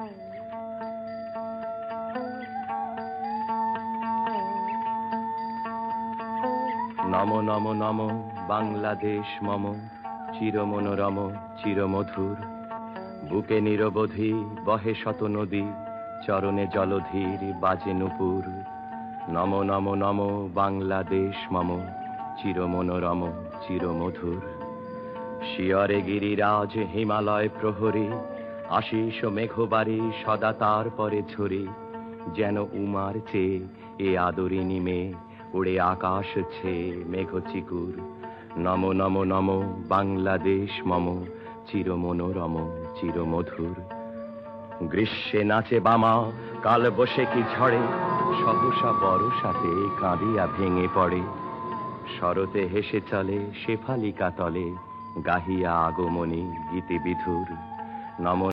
নমো নমো নমো বাংলাদেশ মম, চিরমনোরম চিরমধুর। বুকে নিরবধি বহে শত নদী, চরণে জলধীর বাজে নূপুর। নমো নমো নমো বাংলাদেশ মম, চিরমনোরম চিরমধুর। শিয়রে গিরিরাজ হিমালয় প্রহরী, আশিস মেঘবাড়ি সদা তার পরে ঝরে। যেন উমার চেয়ে এ আদরিনী মেয়ে, উড়ে আকাশ ছেয়ে মেঘ চিকুর। নমো নমো নমো বাংলাদেশ মম, চিরমনোরম চিরমধুর। গ্রীষ্মে নাচে বামা কাল বৈশাখী ঝড়ে, সহসা বরষাতে কাঁদিয়া ভেঙে পড়ে। শরতে হেসে চলে শেফালিকা তলে, গাহিয়া আগমনী গীতি বিধুর। নমো